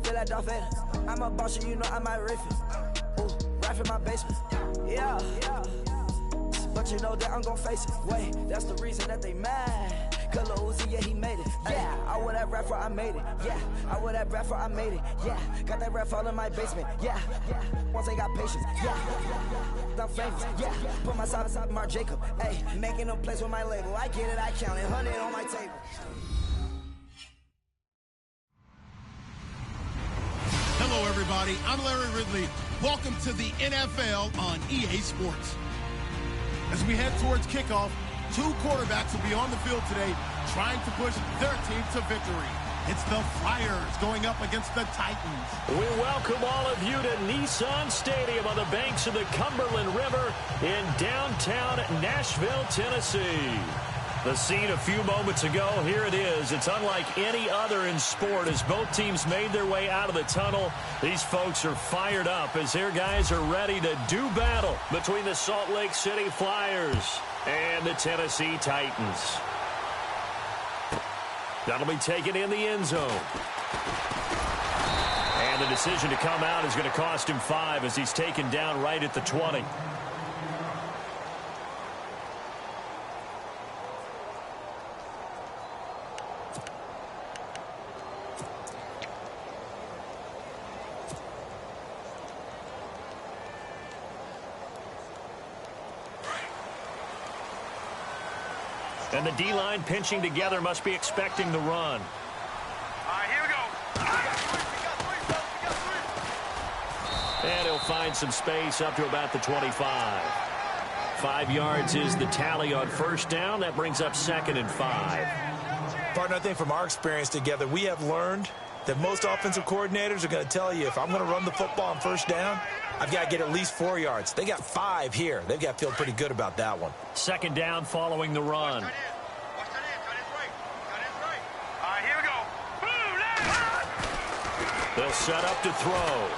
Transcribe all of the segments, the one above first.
feel like Darth Vader. I'm a boss, you know I might riff it. Ooh, right in my basement. Yeah. But you know that I'm gon' face it. Wait, that's the reason that they mad. Cause Lil Uzi, yeah, he made it. Yeah, I wear that rapper, I made it. Yeah, I wear that rapper, I made it. Yeah, got that rap all in my basement. Yeah. Once I got patience. Yeah, I'm famous. Yeah, put myself inside Mark Jacob. Hey, making a place with my label. I get it, I count it. 100 on my table. Hello, everybody. I'm Larry Ridley. Welcome to the NFL on EA Sports. As we head towards kickoff, two quarterbacks will be on the field today trying to push their team to victory. It's the Flyers going up against the Titans. We welcome all of you to Nissan Stadium on the banks of the Cumberland River in downtown Nashville, Tennessee. The scene a few moments ago, here it is. It's unlike any other in sport as both teams made their way out of the tunnel. These folks are fired up as their guys are ready to do battle between the Salt Lake City Flyers and the Tennessee Titans. That'll be taken in the end zone. And the decision to come out is going to cost him 5 as he's taken down right at the 20. And the D-line pinching together must be expecting the run. All right, here we go. And he'll find some space up to about the 25. 5 yards is the tally on first down. That brings up 2nd and 5. Partner, I think from our experience together, we have learned that most offensive coordinators are going to tell you, if I'm going to run the football on first down, I've got to get at least 4 yards. They got 5 here. They've got to feel pretty good about that one. 2nd down following the run. They'll set up to throw.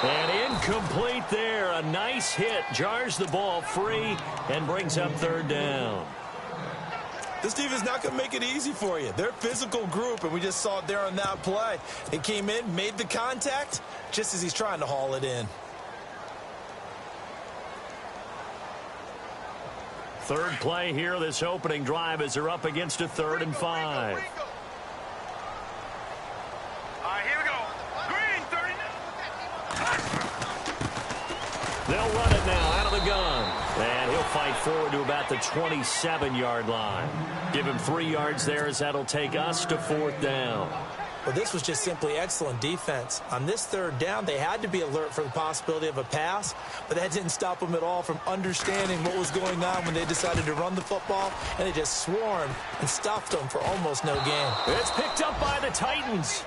And incomplete there. A nice hit. Jars the ball free and brings up 3rd down. This defense is not going to make it easy for you. They're a physical group, and we just saw it there on that play. It came in, made the contact, just as he's trying to haul it in. 3rd play here, this opening drive, as they're up against a 3rd and 5. They'll run it now out of the gun. And he'll fight forward to about the 27-yard line. Give him 3 yards there as that'll take us to 4th down. Well, this was just simply excellent defense. On this 3rd down, they had to be alert for the possibility of a pass, but that didn't stop them at all from understanding what was going on when they decided to run the football, and they just swarmed and stuffed them for almost no gain. It's picked up by the Titans.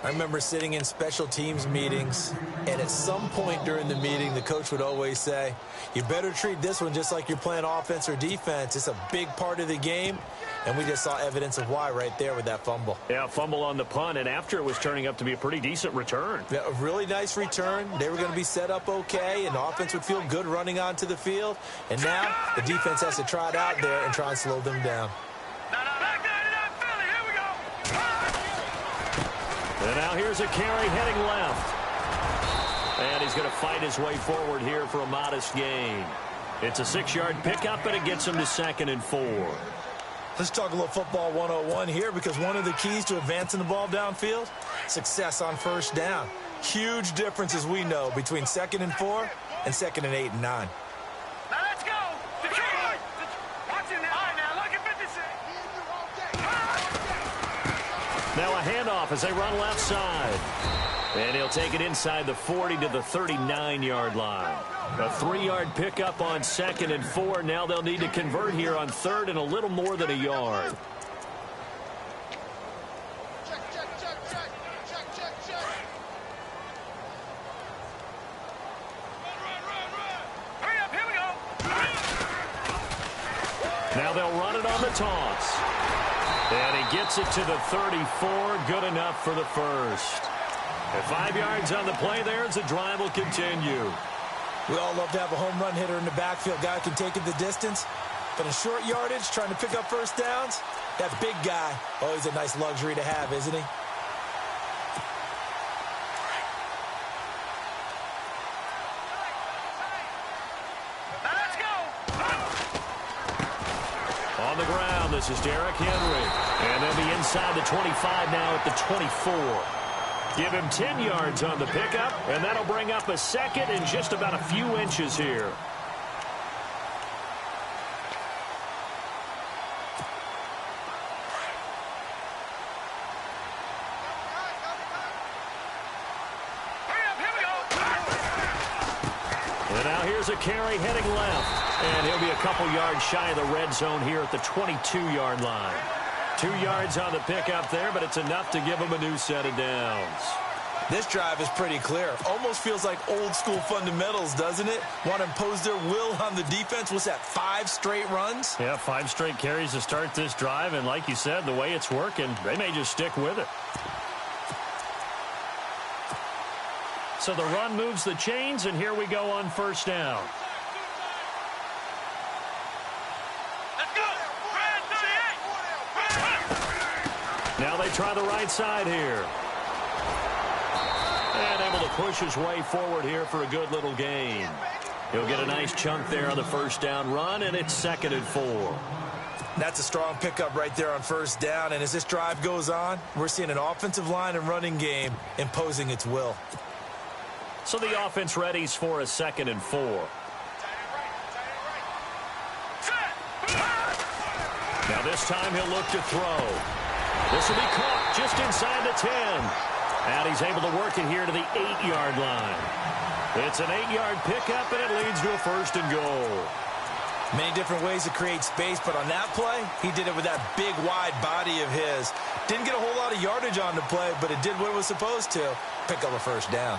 I remember sitting in special teams meetings, and at some point during the meeting, the coach would always say, you better treat this one just like you're playing offense or defense. It's a big part of the game, and we just saw evidence of why right there with that fumble. Yeah, fumble on the punt, and after it was turning up to be a pretty decent return. Yeah, a really nice return. They were going to be set up okay, and the offense would feel good running onto the field. And now the defense has to try it out there and try and slow them down. And now here's a carry heading left. And he's going to fight his way forward here for a modest gain. It's a 6-yard pickup, and it gets him to 2nd and 4. Let's talk a little football 101 here, because one of the keys to advancing the ball downfield, success on first down. Huge difference, as we know, between 2nd and 4 and 2nd and 8 and 9. Now let's go. Detroit. Watch it now. All right, now look at 56. Now a handoff as they run left side. And he'll take it inside the 40 to the 39-yard line. A 3-yard pickup on 2nd and 4. Now they'll need to convert here on 3rd and a little more than a yard. Now they'll run it on the toss. And he gets it to the 34. Good enough for the first. And 5 yards on the play there as the drive will continue. We all love to have a home run hitter in the backfield. Guy can take it the distance. But in short yardage, trying to pick up first downs, that big guy, always a nice luxury to have, isn't he? This is Derrick Henry. And they'll be inside the 25 now at the 24. Give him 10 yards on the pickup, and that'll bring up a second and just about a few inches here. And now here's a carry heading left. And he'll be a couple yards shy of the red zone here at the 22-yard line. 2 yards on the pickup there, but it's enough to give him a new set of downs. This drive is pretty clear. Almost feels like old-school fundamentals, doesn't it? Want to impose their will on the defense. What's that, 5 straight runs? Yeah, 5 straight carries to start this drive, and like you said, the way it's working, they may just stick with it. So the run moves the chains, and here we go on first down. Now they try the right side here. And able to push his way forward here for a good little gain. He'll get a nice chunk there on the first down run, and it's 2nd and 4. That's a strong pickup right there on first down. And as this drive goes on, we're seeing an offensive line and running game imposing its will. So the offense readies for a 2nd and 4. Now this time he'll look to throw. This will be caught just inside the 10. And he's able to work it here to the 8-yard line. It's an 8-yard pickup, and it leads to a 1st and goal. Many different ways to create space, but on that play, he did it with that big, wide body of his. Didn't get a whole lot of yardage on the play, but it did what it was supposed to. Pick up a first down.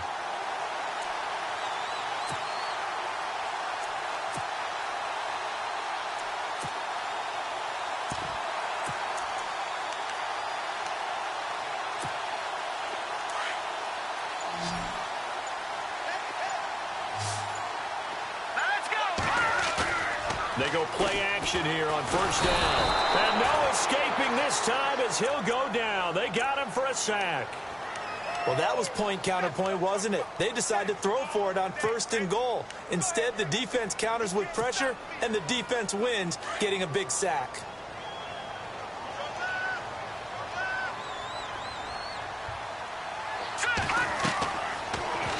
They go play action here on first down. And no escaping this time as he'll go down. They got him for a sack. Well, that was point counterpoint, wasn't it? They decided to throw for it on 1st and goal. Instead, the defense counters with pressure, and the defense wins, getting a big sack.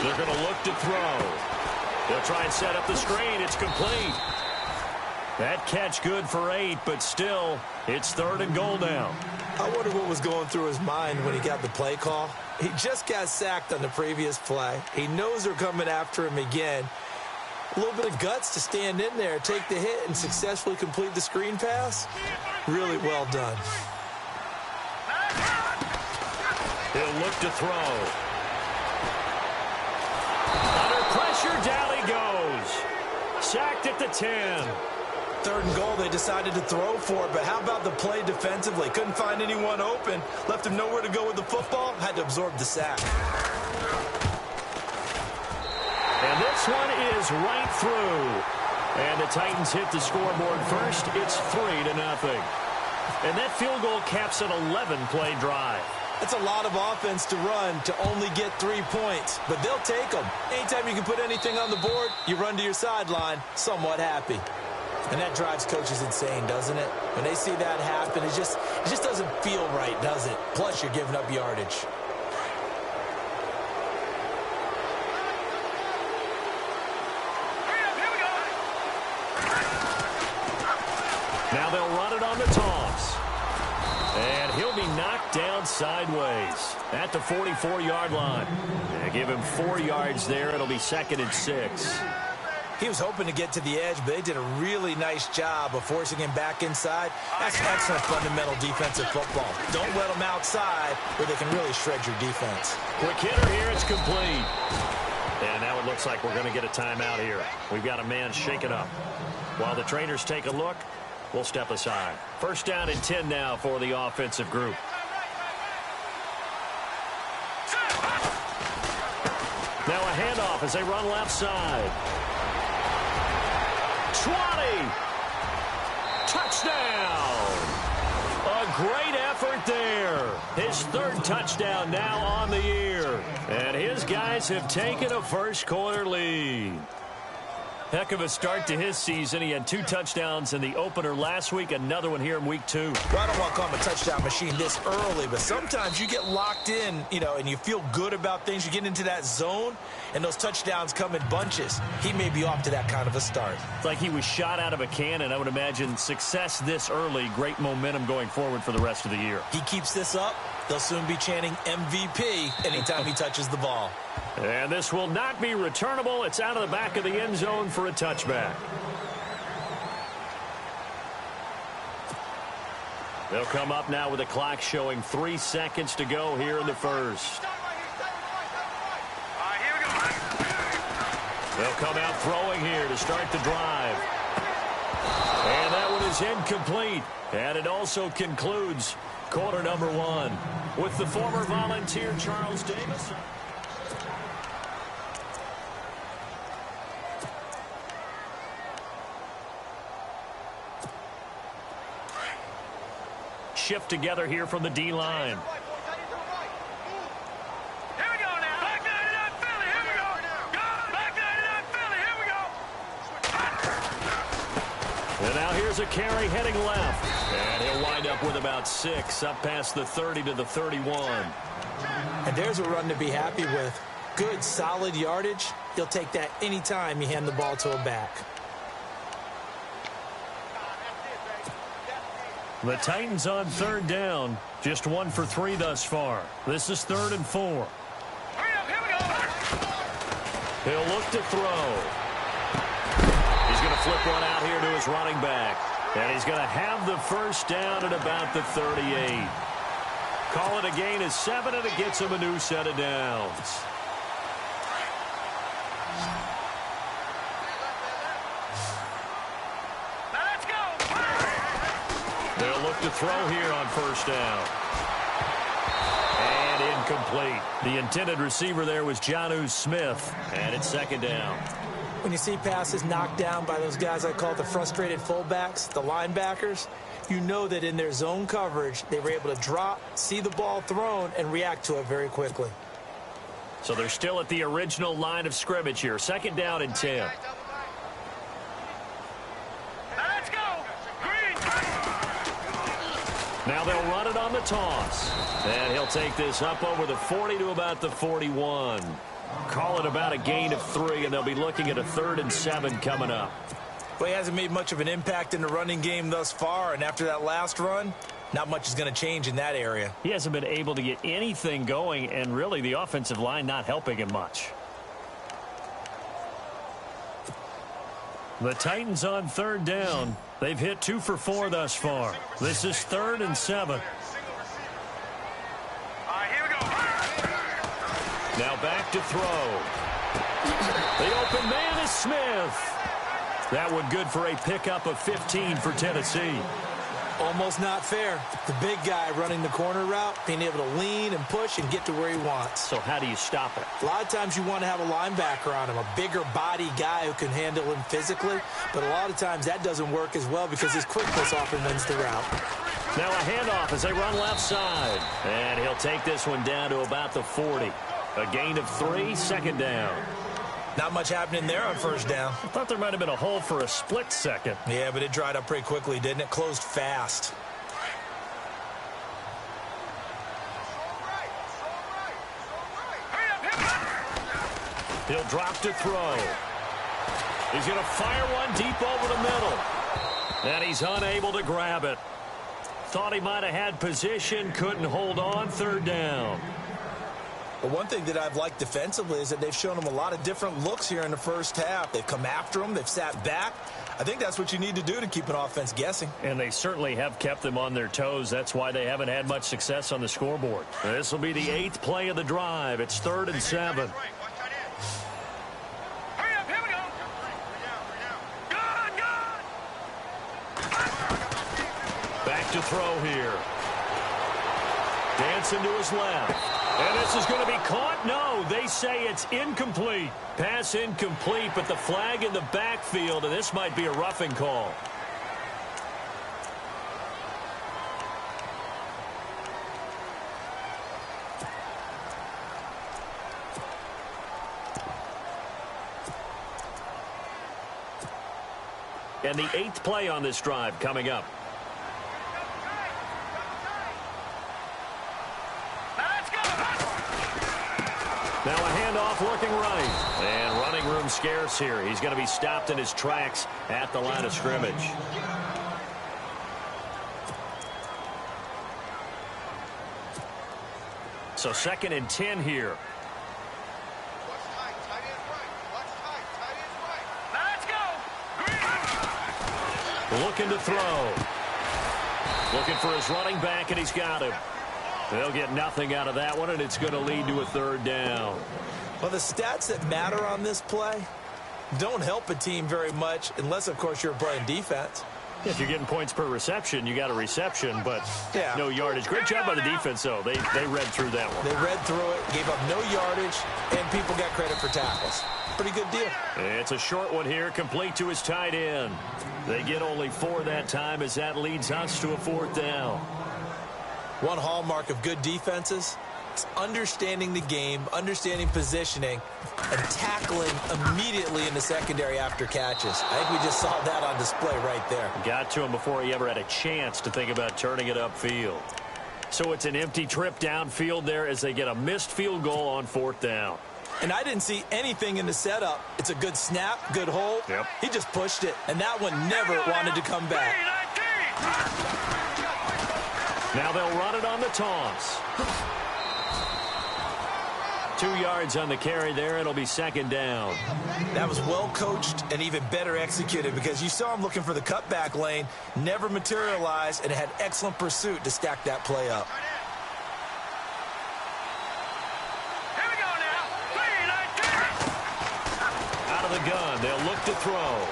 They're going to look to throw. They'll try and set up the screen. It's complete. That catch good for 8, but still, it's 3rd and goal now. I wonder what was going through his mind when he got the play call. He just got sacked on the previous play. He knows they're coming after him again. A little bit of guts to stand in there, take the hit, and successfully complete the screen pass. Really well done. He'll look to throw. Under pressure, down he goes. Sacked at the 10. 3rd and goal, they decided to throw for it, but how about the play defensively? Couldn't find anyone open, left him nowhere to go with the football, had to absorb the sack. And this one is right through. And the Titans hit the scoreboard first. It's 3-0. And that field goal caps an 11-play drive. That's a lot of offense to run to only get 3 points, but they'll take them. Anytime you can put anything on the board, you run to your sideline somewhat happy. And that drives coaches insane, doesn't it? When they see that happen, it just doesn't feel right, does it? Plus, you're giving up yardage. Now they'll run it on the toss. And he'll be knocked down sideways at the 44-yard line. They give him 4 yards there. It'll be 2nd and 6. He was hoping to get to the edge, but they did a really nice job of forcing him back inside. That's excellent fundamental defensive football. Don't let them outside where they can really shred your defense. Quick hitter here. It's complete. And now it looks like we're going to get a timeout here. We've got a man shaken up. While the trainers take a look, we'll step aside. First down and 10 now for the offensive group. Now a handoff as they run left side. 20. Touchdown. A great effort there. His 3rd touchdown now on the year. And his guys have taken a first quarter lead. Heck of a start to his season. He had 2 touchdowns in the opener last week, another one here in week 2. Well, I don't want to call him a touchdown machine this early, but sometimes you get locked in, and you feel good about things. You get into that zone, and those touchdowns come in bunches. He may be off to that kind of a start. It's like he was shot out of a cannon. I would imagine success this early, great momentum going forward for the rest of the year. He keeps this up, they'll soon be chanting MVP anytime he touches the ball. And this will not be returnable. It's out of the back of the end zone for a touchback. They'll come up now with the clock showing 3 seconds to go here in the first. They'll come out throwing here to start the drive. And that one is incomplete. And it also concludes quarter number 1 with the former Volunteer Charles Davis. Shift together here from the D-line. Here we go now. Back 99 Philly. Here we go. Back 99 Philly. Here we go. And now here's a carry heading left. And he'll wind up with about 6 up past the 30 to the 31. And there's a run to be happy with. Good, solid yardage. He'll take that anytime you hand the ball to a back. The Titans on 3rd down. Just 1 for 3 thus far. This is 3rd and 4. Hurry up. Here we go. He'll look to throw. He's going to flip one out here to his running back. And he's going to have the first down at about the 38. Call it a gain of 7, and it gets him a new set of downs. They'll look to throw here on 1st down. And incomplete. The intended receiver there was Jonnu Smith. And it's 2nd down. When you see passes knocked down by those guys I call the frustrated fullbacks, the linebackers, you know that in their zone coverage, they were able to drop, see the ball thrown, and react to it very quickly. So they're still at the original line of scrimmage here. 2nd down and 10. Now they'll run it on the toss. And he'll take this up over the 40 to about the 41. Call it about a gain of 3, and they'll be looking at a 3rd and 7 coming up. Well, he hasn't made much of an impact in the running game thus far, and after that last run, not much is going to change in that area. He hasn't been able to get anything going, and really the offensive line not helping him much. The Titans on 3rd down. They've hit 2 for 4 thus far. This is 3rd and 7. Here we go. Now back to throw. The open man is Smith. That one good for a pickup of 15 for Tennessee. Almost not fair. The big guy running the corner route, being able to lean and push and get to where he wants. So how do you stop it? A lot of times you want to have a linebacker on him, a bigger body guy who can handle him physically. But a lot of times that doesn't work as well because his quickness often wins the route. Now a handoff as they run left side. And he'll take this one down to about the 40. A gain of 3, 2nd down. Not much happening there on 1st down. I thought there might have been a hole for a split second. Yeah, but it dried up pretty quickly, didn't it? Closed fast. He'll drop to throw. He's going to fire one deep over the middle. And he's unable to grab it. Thought he might have had position, couldn't hold on, 3rd down. But one thing that I've liked defensively is that they've shown him a lot of different looks here in the first half. They've come after him. They've sat back. I think that's what you need to do to keep an offense guessing. And they certainly have kept them on their toes. That's why they haven't had much success on the scoreboard. This will be the 8th play of the drive. It's 3rd and 7. Hurry up. Here we go. Good. Back to throw here. Dancing to his left. And this is going to be caught? No, they say it's incomplete. Pass incomplete, but the flag in the backfield, and this might be a roughing call. And the 8th play on this drive coming up. Now a handoff looking right. And running room scarce here. He's going to be stopped in his tracks at the line of scrimmage. So 2nd and 10 here. Looking to throw. Looking for his running back, and he's got him. They'll get nothing out of that one, and it's going to lead to a 3rd down. Well, the stats that matter on this play don't help a team very much unless, of course, you're playing defense. If you're getting points per reception, you got a reception, but no yardage. Great job by the defense, though. They read through that one. They read through it, gave up no yardage, and people got credit for tackles. Pretty good deal. It's a short one here, complete to his tight end. They get only 4 that time as that leads us to a 4th down. One hallmark of good defenses is understanding the game, understanding positioning, and tackling immediately in the secondary after catches. I think we just saw that on display right there. Got to him before he ever had a chance to think about turning it upfield. So it's an empty trip downfield there as they get a missed field goal on 4th down. And I didn't see anything in the setup. It's a good snap, good hold. Yep. He just pushed it, and that one never wanted to come back. Now they'll run it on the toss. 2 yards on the carry there. It'll be 2nd down. That was well coached and even better executed because you saw him looking for the cutback lane, never materialized, and had excellent pursuit to stack that play up. Here we go now. Out of the gun, they'll look to throw.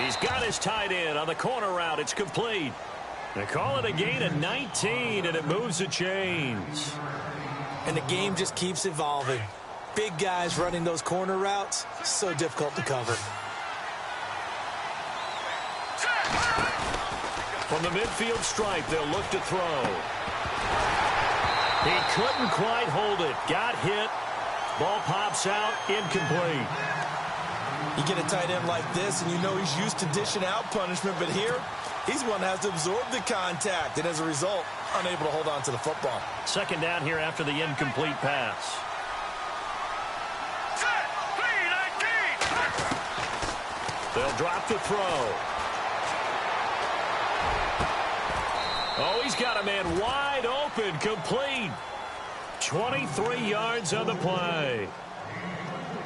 He's got his tight end on the corner route. It's complete. They call it a gain of 19, and it moves the chains. And the game just keeps evolving. Big guys running those corner routes, so difficult to cover. From the midfield stripe, they'll look to throw. He couldn't quite hold it. Got hit. Ball pops out, incomplete. You get a tight end like this, and you know he's used to dishing out punishment, but here, he's one that has to absorb the contact, and as a result, unable to hold on to the football. 2nd down here after the incomplete pass. They'll drop the throw. Oh, he's got a man wide open, complete. 23 yards on the play.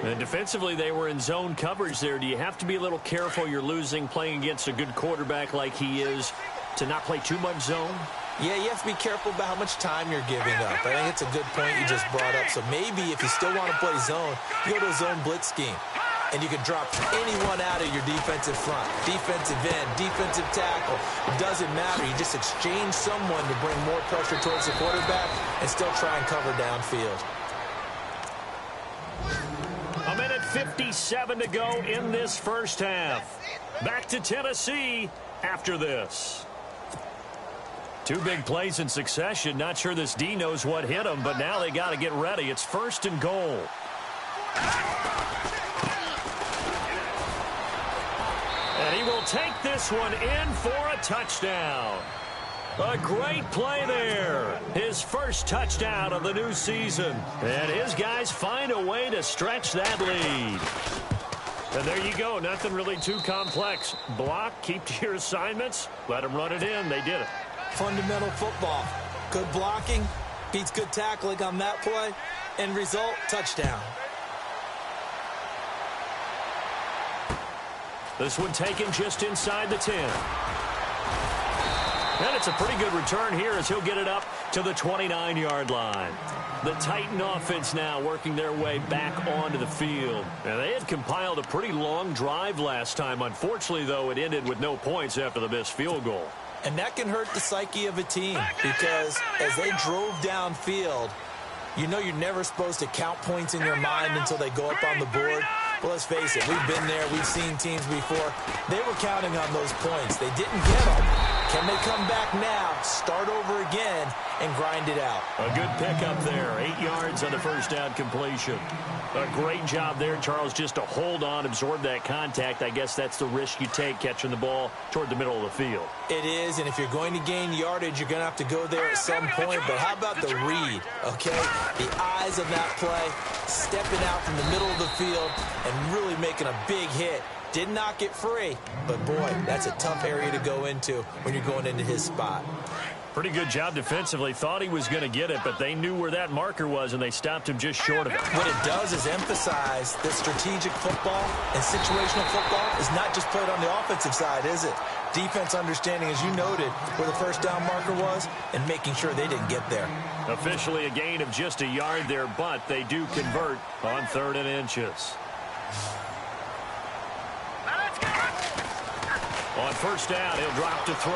And defensively, they were in zone coverage there. Do you have to be a little careful? You're losing playing against a good quarterback like he is to not play too much zone? Yeah, you have to be careful about how much time you're giving up. I think it's a good point you just brought up. So maybe if you still want to play zone, you go to a zone blitz scheme. And you can drop anyone out of your defensive front. Defensive end, defensive tackle. It doesn't matter. You just exchange someone to bring more pressure towards the quarterback and still try and cover downfield. 1:57 to go in this first half. Back to Tennessee after this. 2 big plays in succession. Not sure this D knows what hit him, but now they got to get ready. It's 1st and goal. And he will take this one in for a touchdown. A great play there. His first touchdown of the new season. And his guys find a way to stretch that lead. And there you go. Nothing really too complex. Block, keep to your assignments, let them run it in. They did it. Fundamental football. Good blocking, beats good tackling on that play. End result, touchdown. This one taken just inside the 10. And it's a pretty good return here as he'll get it up to the 29-yard line. The Titan offense now working their way back onto the field. And they had compiled a pretty long drive last time. Unfortunately, though, it ended with no points after the missed field goal. And that can hurt the psyche of a team because as they drove downfield, you know you're never supposed to count points in your mind until they go up on the board. Well, let's face it, we've been there. We've seen teams before. They were counting on those points. They didn't get them. Can they come back now, start over again, and grind it out. A good pickup there. 8 yards on the first down completion. A great job there, Charles, just to hold on, absorb that contact. I guess that's the risk you take catching the ball toward the middle of the field. It is, and if you're going to gain yardage, you're going to have to go there at some point. But how about the read, okay? The eyes of that play, stepping out from the middle of the field and really making a big hit. Did not get free, but boy, that's a tough area to go into when you're going into his spot. Pretty good job defensively. Thought he was going to get it, but they knew where that marker was, and they stopped him just short of it. What it does is emphasize that strategic football and situational football is not just played on the offensive side, is it? Defense understanding, as you noted, where the first down marker was and making sure they didn't get there. Officially a gain of just a yard there, but they do convert on 3rd and inches. On first down, he'll drop to throw.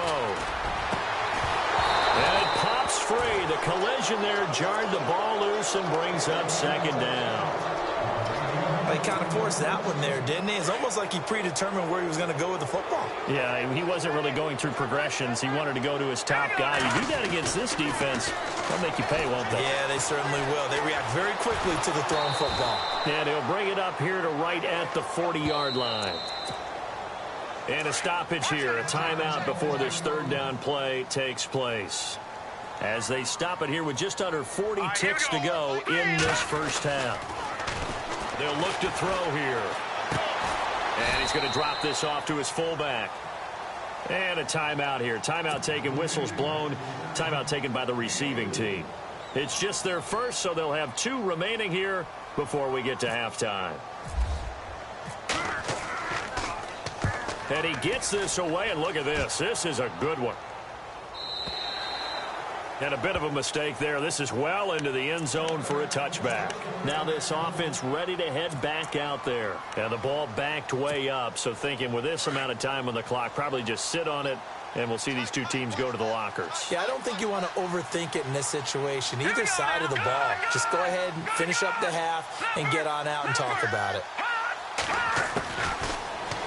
And it pops free. The collision there jarred the ball loose and brings up 2nd down. He kind of forced that one there, didn't he? It's almost like he predetermined where he was going to go with the football. Yeah, he wasn't really going through progressions. He wanted to go to his top guy. You do that against this defense, they'll make you pay, won't they? Yeah, they certainly will. They react very quickly to the thrown football. And he'll bring it up here to right at the 40-yard line. And a stoppage here, a timeout before this 3rd down play takes place. As they stop it here with just under 40 ticks to go in this first half. They'll look to throw here. And he's going to drop this off to his fullback. And a timeout here. Timeout taken, whistles blown. Timeout taken by the receiving team. It's just their first, so they'll have 2 remaining here before we get to halftime. And he gets this away, and look at this. This is a good one. And a bit of a mistake there. This is well into the end zone for a touchback. Now this offense ready to head back out there. And the ball backed way up. So thinking with this amount of time on the clock, probably just sit on it, and we'll see these 2 teams go to the lockers. Yeah, I don't think you want to overthink it in this situation. Either side of the ball. Just go ahead and finish up the half and get on out and talk about it.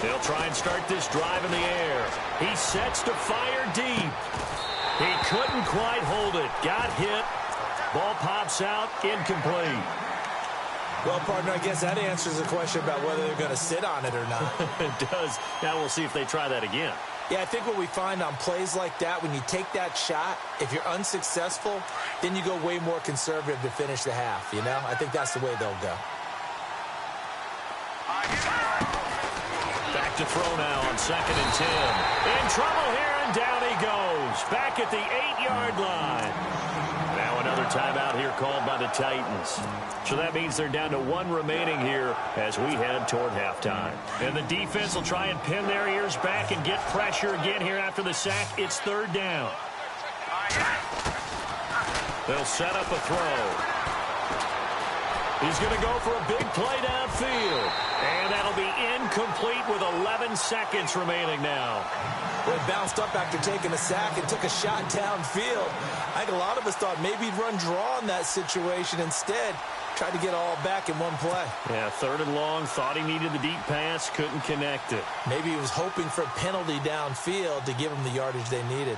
They'll try and start this drive in the air. He sets to fire deep. He couldn't quite hold it. Got hit. Ball pops out. Incomplete. Well, partner, I guess that answers the question about whether they're going to sit on it or not. It does. Now we'll see if they try that again. Yeah, I think what we find on plays like that, when you take that shot, if you're unsuccessful, then you go way more conservative to finish the half, you know? I think that's the way they'll go. Back to throw now on 2nd and 10. In trouble here, and down he goes. Back at the 8-yard line. Now another timeout here called by the Titans. So that means they're down to 1 remaining here as we head toward halftime. And the defense will try and pin their ears back and get pressure again here after the sack. It's 3rd down. They'll set up a throw. He's going to go for a big play downfield. And that'll be incomplete with 11 seconds remaining now. Well, he bounced up after taking a sack and took a shot downfield. I think a lot of us thought maybe he'd run draw in that situation. Instead, tried to get all back in one play. Yeah, 3rd and long. Thought he needed the deep pass. Couldn't connect it. Maybe he was hoping for a penalty downfield to give him the yardage they needed.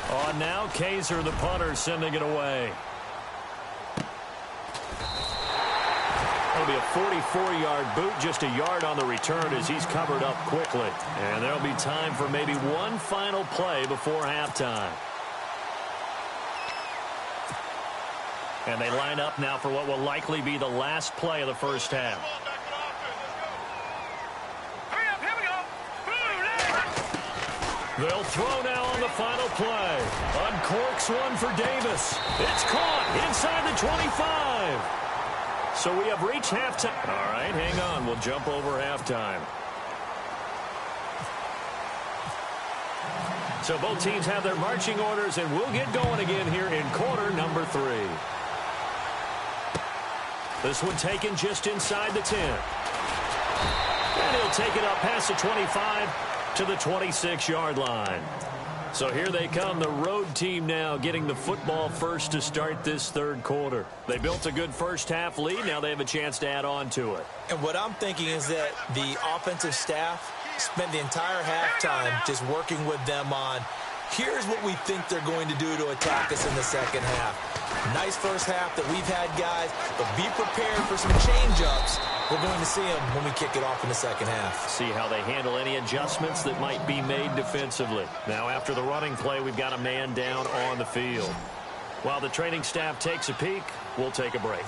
On now, Kaiser, the punter, sending it away. That'll be a 44-yard boot, just a yard on the return as he's covered up quickly. And there'll be time for maybe one final play before halftime. And they line up now for what will likely be the last play of the first half. They'll throw now on the final play. Uncorks one for Davis. It's caught inside the 25. So we have reached halftime. All right, hang on. We'll jump over halftime. So both teams have their marching orders, and we'll get going again here in quarter number 3. This one taken just inside the 10. And he'll take it up past the 25 to the 26-yard line. So here they come, the road team now getting the football first to start this 3rd quarter. They built a good first half lead. Now they have a chance to add on to it. And what I'm thinking is that the offensive staff spent the entire halftime just working with them on, here's what we think they're going to do to attack us in the second half. Nice first half that we've had, guys, but be prepared for some change-ups. We're going to see them when we kick it off in the second half. See how they handle any adjustments that might be made defensively. Now, after the running play, we've got a man down on the field. While the training staff takes a peek, we'll take a break.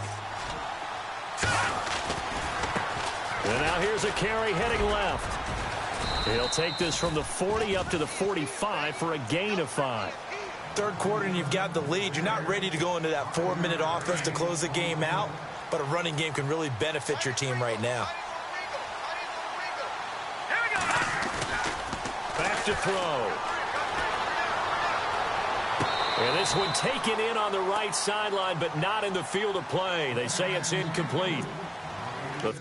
And now here's a carry heading left. He'll take this from the 40 up to the 45 for a gain of 5. Third quarter and you've got the lead. You're not ready to go into that 4-minute offense to close the game out, but a running game can really benefit your team right now. Back to throw. And this one taken in on the right sideline, but not in the field of play. They say it's incomplete. The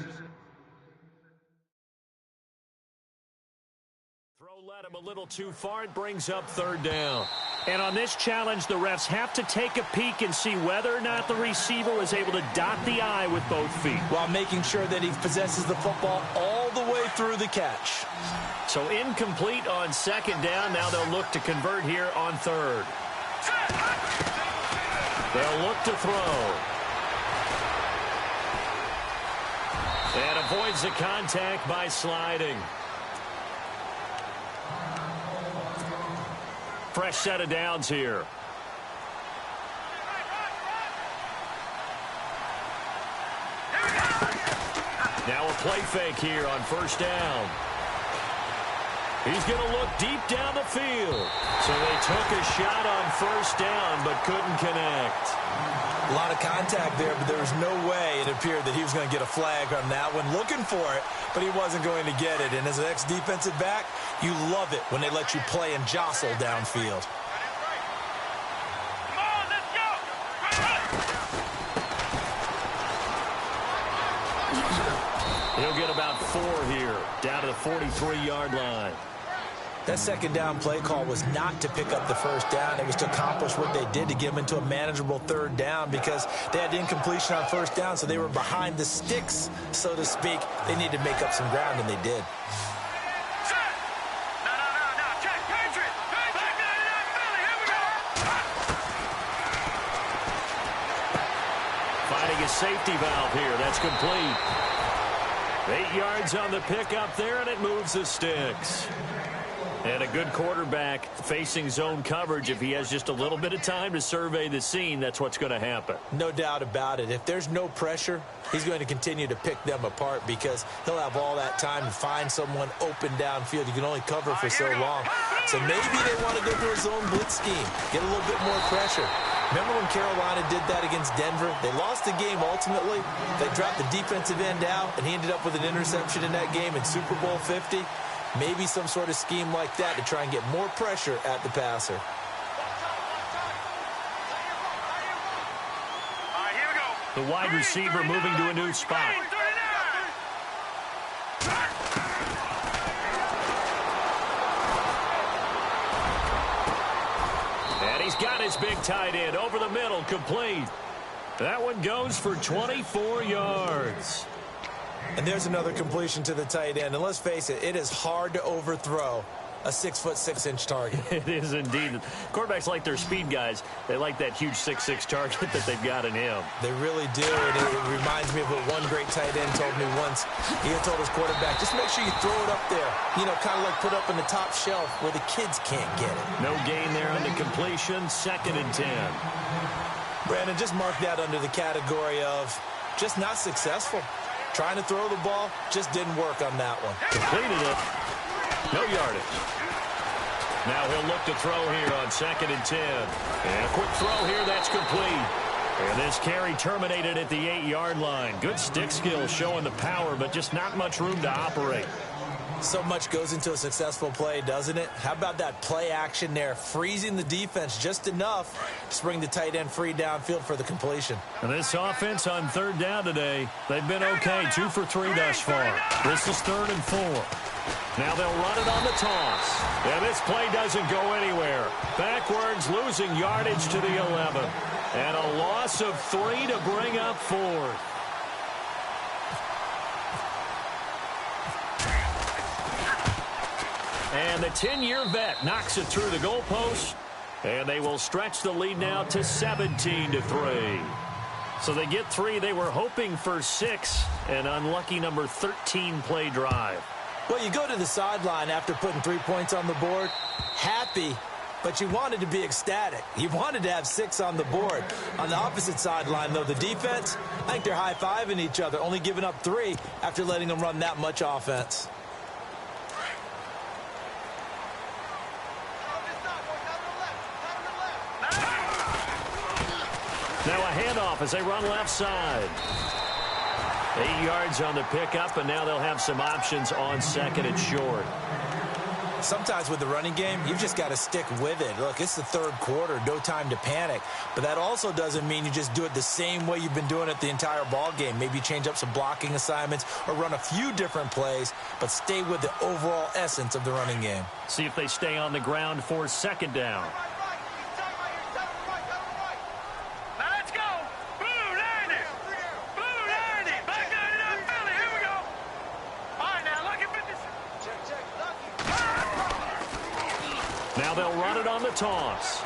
throw led him a little too far. It brings up third down. And on this challenge, the refs have to take a peek and see whether or not the receiver was able to dot the I with both feet, while making sure that he possesses the football all the way through the catch. So incomplete on second down. Now they'll look to convert here on third. They'll look to throw. And avoids the contact by sliding. Fresh set of downs here. Now a play fake here on first down. He's going to look deep down the field. So they took a shot on first down but couldn't connect. A lot of contact there, but there was no way it appeared that he was going to get a flag on that one. Looking for it, but he wasn't going to get it. And as an ex-defensive back, you love it when they let you play and jostle downfield. Come on, let's go! He'll get about 4 here, down to the 43-yard line. That second down play call was not to pick up the first down. It was to accomplish what they did to get them into a manageable third down because they had incompletion on first down, so they were behind the sticks, so to speak. They needed to make up some ground, and they did. Finding a safety valve here. That's complete. 8 yards on the pickup there, and it moves the sticks. And a good quarterback facing zone coverage. If he has just a little bit of time to survey the scene, that's what's going to happen. No doubt about it. If there's no pressure, he's going to continue to pick them apart because he'll have all that time to find someone open downfield. You can only cover for so long. So maybe they want to go to a zone blitz scheme, get a little bit more pressure. Remember when Carolina did that against Denver? They lost the game ultimately. They dropped the defensive end out, and he ended up with an interception in that game in Super Bowl 50. Maybe some sort of scheme like that to try and get more pressure at the passer. All right, here we go. The wide receiver moving to a new spot. And he's got his big tight end over the middle, complete. That one goes for 24 yards. And there's another completion to the tight end. And let's face it, it is hard to overthrow a 6'6" target. It is indeed. Quarterbacks like their speed guys. They like that huge 6'6" target that they've got in him. They really do. And it reminds me of what one great tight end told me once. He had told his quarterback, just make sure you throw it up there. You know, kind of like put up in the top shelf where the kids can't get it. No gain there on the completion. 2nd and 10. Brandon, just mark that under the category of just not successful. Trying to throw the ball, just didn't work on that one. Completed it. No yardage. Now he'll look to throw here on 2nd and 10. And a quick throw here, that's complete. And this carry terminated at the 8-yard line. Good stick skill showing the power, but just not much room to operate. So much goes into a successful play, doesn't it? How about that play action there, freezing the defense just enough to bring the tight end free downfield for the completion. And this offense on 3rd down today, they've been okay, 2 for 3 thus far. This is 3rd and 4. Now they'll run it on the toss. And this play doesn't go anywhere. Backwards, losing yardage to the 11. And a loss of 3 to bring up 4th. And the 10-year vet knocks it through the goalpost. And they will stretch the lead now to 17-3. So they get 3. They were hoping for 6. An unlucky number 13 play drive. Well, you go to the sideline after putting 3 points on the board, happy, but you wanted to be ecstatic. You wanted to have 6 on the board. On the opposite sideline, though, the defense, I think they're high-fiving each other, only giving up 3 after letting them run that much offense. Now a handoff as they run left side. 8 yards on the pickup, and now they'll have some options on second and short. Sometimes with the running game, you've just got to stick with it. Look, it's the third quarter, no time to panic. But that also doesn't mean you just do it the same way you've been doing it the entire ball game. Maybe change up some blocking assignments or run a few different plays, but stay with the overall essence of the running game. See if they stay on the ground for second down. Now they'll run it on the toss.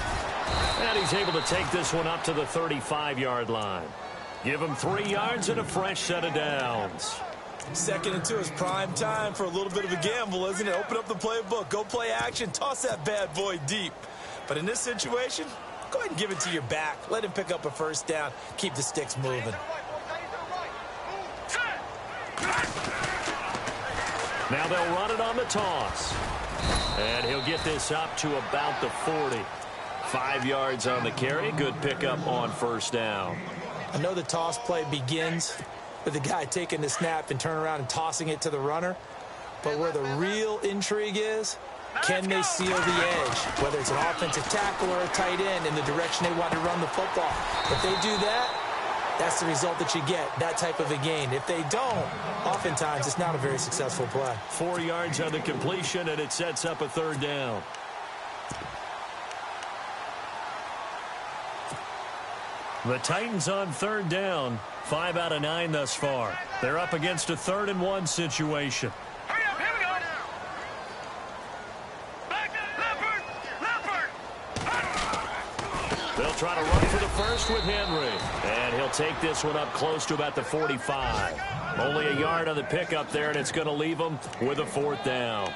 And he's able to take this one up to the 35-yard line. Give him 3 yards and a fresh set of downs. 2nd and 2 is prime time for a little bit of a gamble, isn't it? Open up the playbook, go play action, toss that bad boy deep. But in this situation, go ahead and give it to your back. Let him pick up a first down. Keep the sticks moving. Now they'll run it on the toss. And he'll get this up to about the 40. 5 yards on the carry. Good pickup on first down. I know the toss play begins with the guy taking the snap and turning around and tossing it to the runner. But where the real intrigue is, can they seal the edge? Whether it's an offensive tackle or a tight end in the direction they want to run the football. If they do that, that's the result that you get, that type of a gain. If they don't, oftentimes it's not a very successful play. 4 yards on the completion, and it sets up a third down. The Titans on third down, 5 out of 9 thus far. They're up against a 3rd and 1 situation. Hurry up, here we go. Back, Leopard. They'll try to run for the first with Henry. And he'll take this one up close to about the 45. Only a yard on the pickup there, and it's going to leave them with a 4th down.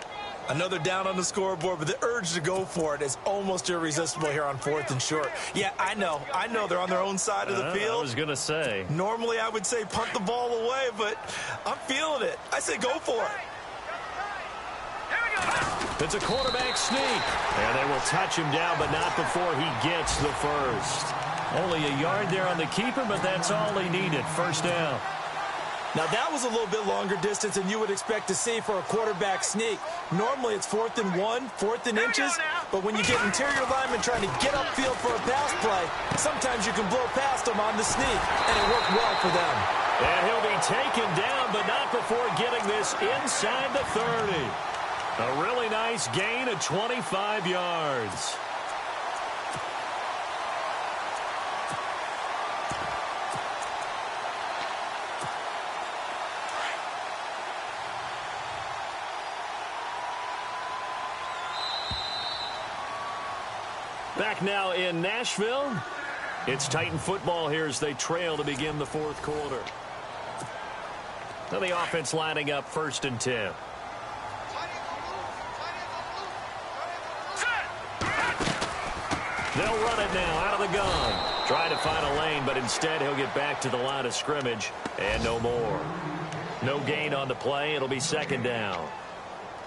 Another down on the scoreboard, but the urge to go for it is almost irresistible here on 4th and short. Yeah, I know they're on their own side of the field. I was going to say. Normally I would say punt the ball away, but I'm feeling it. I say go for it. It's a quarterback sneak. And they will touch him down, but not before he gets the first. Only a yard there on the keeper, but that's all he needed. First down. Now, that was a little bit longer distance than you would expect to see for a quarterback sneak. Normally, it's 4th and 1, 4th and inches, but when you get interior linemen trying to get upfield for a pass play, sometimes you can blow past them on the sneak, and it worked well for them. And he'll be taken down, but not before getting this inside the 30. A really nice gain of 25 yards. Back now in Nashville. It's Titan football here as they trail to begin the 4th quarter. Now the offense lining up 1st and 10. They'll run it now out of the gun. Trying to find a lane, but instead he'll get back to the line of scrimmage and no more. No gain on the play. It'll be 2nd down.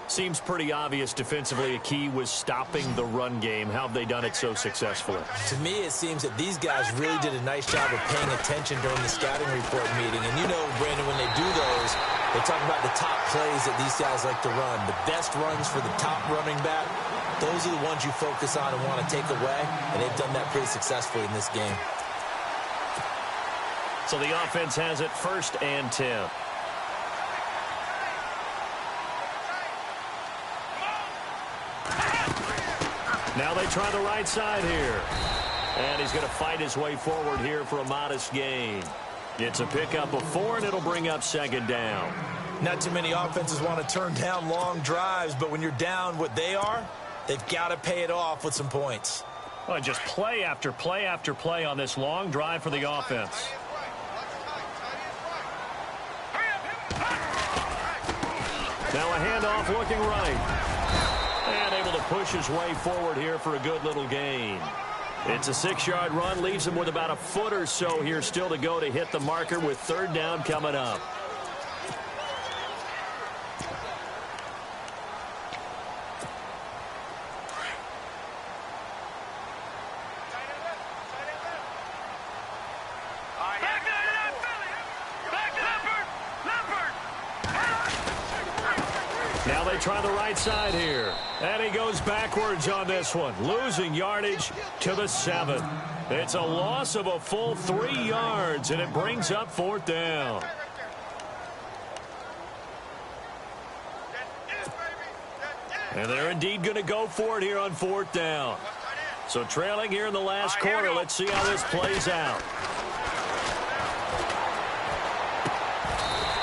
Seems pretty obvious defensively a key was stopping the run game. How have they done it so successfully? To me, it seems that these guys really did a nice job of paying attention during the scouting report meeting. And you know, Brandon, when they do those, they talk about the top plays that these guys like to run. The best runs for the top running back, those are the ones you focus on and want to take away. And they've done that pretty successfully in this game. So the offense has it 1st and 10. Now they try the right side here. And he's going to fight his way forward here for a modest gain. It's a pickup of 4, and it'll bring up 2nd down. Not too many offenses want to turn down long drives, but when you're down what they are, they've got to pay it off with some points. Well, just play after play after play on this long drive for the offense. Now a handoff looking right. And able to push his way forward here for a good little gain. It's a 6-yard run, leaves him with about a foot or so here still to go to hit the marker with 3rd down coming up. Now they try the right side here. And he goes backwards on this one, losing yardage to the 7. It's a loss of a full 3 yards, and it brings up 4th down. And they're indeed going to go for it here on 4th down. So trailing here in the last quarter, let's see how this plays out.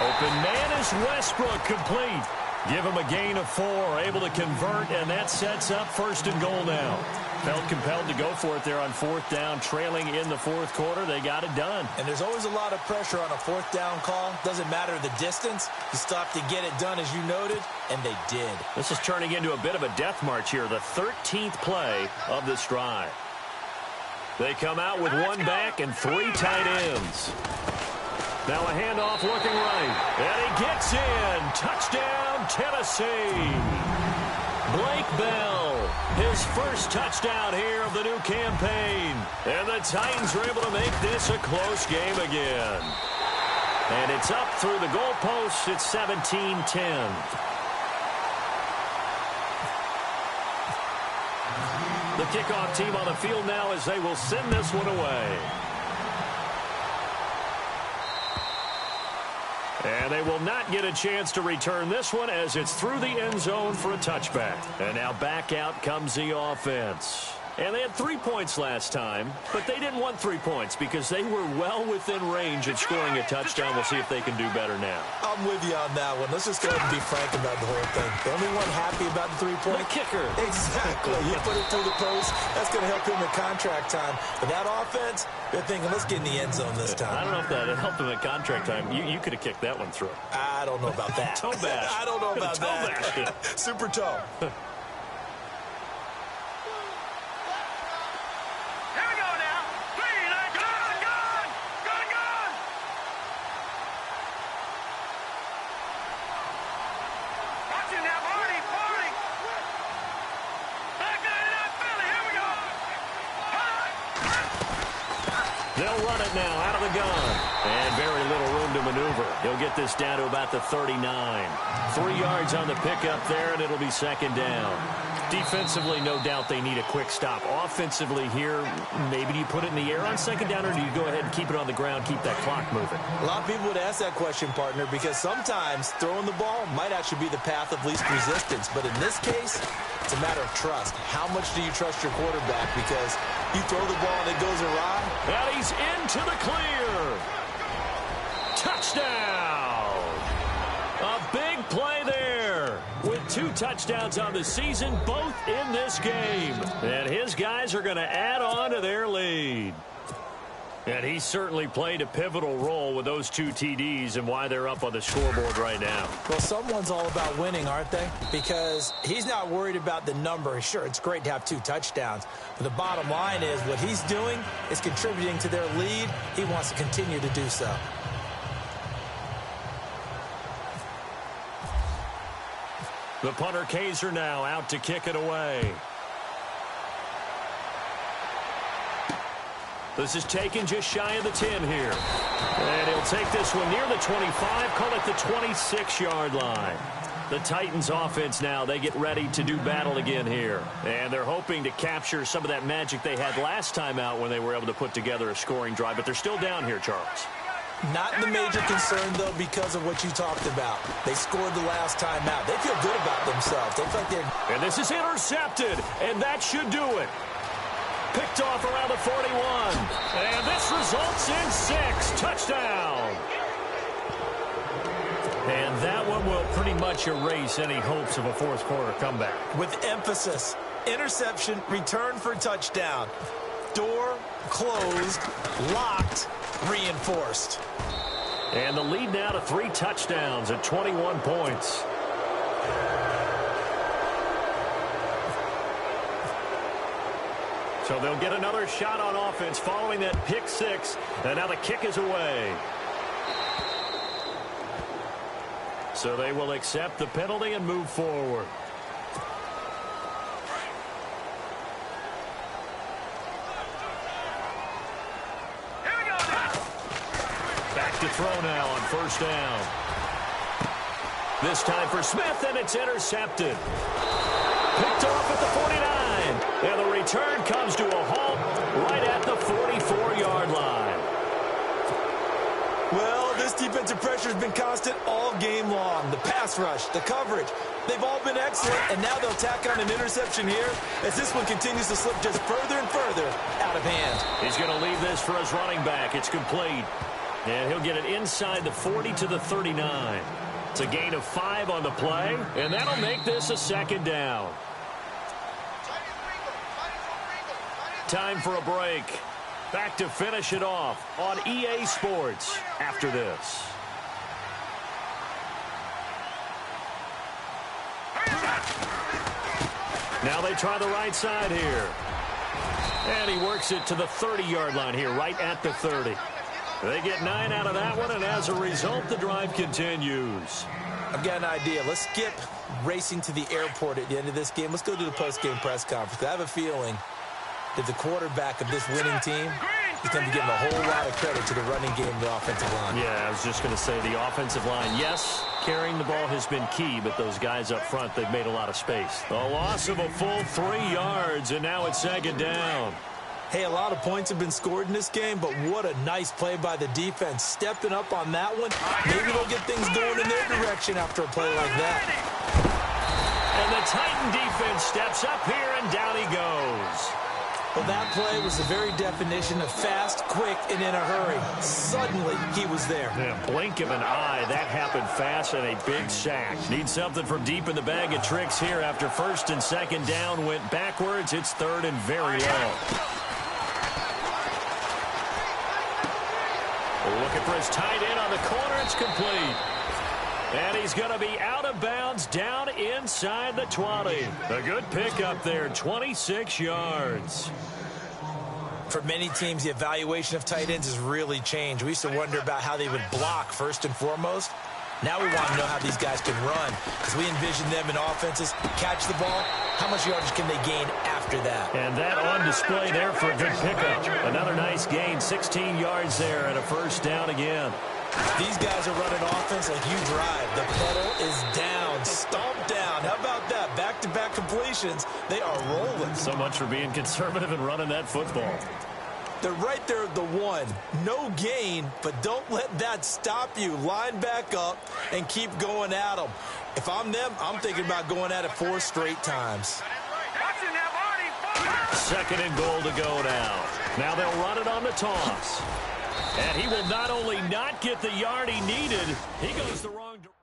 Open man is Westbrook, complete. Give him a gain of 4, able to convert, and that sets up 1st and goal now. Felt compelled to go for it there on 4th down, trailing in the 4th quarter. They got it done. And there's always a lot of pressure on a 4th down call. Doesn't matter the distance. You still have to get it done, as you noted, and they did. This is turning into a bit of a death march here, the 13th play of this drive. They come out with 1 back and 3 tight ends. Now a handoff looking right. And he gets in. Touchdown, Tennessee. Blake Bell, his first touchdown here of the new campaign. And the Titans are able to make this a close game again. And it's up through the goalpost. It's 17-10. The kickoff team on the field now as they will send this one away. And they will not get a chance to return this one as it's through the end zone for a touchback. And now back out comes the offense. And they had 3 points last time, but they didn't want 3 points because they were well within range of scoring a touchdown. We'll see if they can do better now. I'm with you on that one. Let's just go ahead and be frank about the whole thing. The only one happy about the 3-point? The kicker. Exactly. You put it through the post. That's going to help him in contract time. But that offense, they're thinking, let's get in the end zone this time. I don't know if that helped him in contract time. You could have kicked that one through. I don't know about that. Toe bash. I don't know about that. Super toe. They'll run it now out of the gun. And very little room to maneuver. He'll get this down to about the 39. 3 yards on the pickup there, and it'll be 2nd down. Defensively, no doubt they need a quick stop. Offensively here, maybe do you put it in the air on 2nd down, or do you go ahead and keep it on the ground, keep that clock moving? A lot of people would ask that question, partner, because sometimes throwing the ball might actually be the path of least resistance. But in this case, it's a matter of trust. How much do you trust your quarterback? Because you throw the ball and it goes awry. And he's into the clear. Touchdown. A big play there. With 2 touchdowns on the season, both in this game. And his guys are going to add on to their lead. And he certainly played a pivotal role with those 2 TDs and why they're up on the scoreboard right now. Well, someone's all about winning, aren't they? Because he's not worried about the number. Sure, it's great to have 2 touchdowns. But the bottom line is what he's doing is contributing to their lead. He wants to continue to do so. The punter Kaiser now out to kick it away. This is taken just shy of the 10 here. And he'll take this one near the 25, call it the 26-yard line. The Titans offense now, they get ready to do battle again here. And they're hoping to capture some of that magic they had last time out when they were able to put together a scoring drive. But they're still down here, Charles. Not the major concern, though, because of what you talked about. They scored the last time out. They feel good about themselves. They feel like they're... And this is intercepted, and that should do it. Picked off around the 41. And this results in 6. Touchdown. And that one will pretty much erase any hopes of a fourth quarter comeback. With emphasis, interception, return for touchdown. Door closed, locked, reinforced. And the lead now to 3 touchdowns at 21 points. So they'll get another shot on offense following that pick 6. And now the kick is away. So they will accept the penalty and move forward. Back to throw now on first down. This time for Smith, and it's intercepted. Picked off at the 49. And the return comes to a halt right at the 44-yard line. Well, this defensive pressure has been constant all game long. The pass rush, the coverage, they've all been excellent, and now they'll tack on an interception here as this one continues to slip just further and further out of hand. He's going to leave this for his running back. It's complete. And he'll get it inside the 40 to the 39. It's a gain of 5 on the play, and that'll make this a second down. Time for a break. Back to finish it off on EA Sports after this. Now they try the right side here. And he works it to the 30-yard line here, right at the 30. They get 9 out of that one, and as a result, the drive continues. I've got an idea. Let's skip racing to the airport at the end of this game. Let's go to the post-game press conference. I have a feeling that the quarterback of this winning team is going to be giving a whole lot of credit to the running game and the offensive line. Yeah, I was just going to say the offensive line, yes, carrying the ball has been key, but those guys up front, they've made a lot of space. A loss of a full 3 yards, and now it's second down. Hey, a lot of points have been scored in this game, but what a nice play by the defense. Stepping up on that one, maybe they'll get things going in their direction after a play like that. And the Titan defense steps up here, and down he goes. Well, that play was the very definition of fast, quick, and in a hurry. Suddenly, he was there. Yeah, blink of an eye, that happened fast, and a big sack. Need something from deep in the bag of tricks here after first and second down went backwards. It's third and very low. Looking for his tight end on the corner. It's complete. And he's going to be out of bounds down inside the 20. A good pickup there, 26 yards. For many teams, the evaluation of tight ends has really changed. We used to wonder about how they would block first and foremost. Now we want to know how these guys can run, because we envision them in offenses, catch the ball, how much yardage can they gain after that? And that on display there for a good pickup. Another nice gain, 16 yards there and a first down again. These guys are running offense like you drive. The pedal is down, stomped down. How about that? Back-to-back completions. They are rolling. So much for being conservative and running that football. They're right there at the 1. No gain, but don't let that stop you. Line back up and keep going at them. If I'm them, I'm thinking about going at it 4 straight times. Second and goal to go now. Now they'll run it on the toss. And he will not only not get the yard he needed, he goes the wrong direction.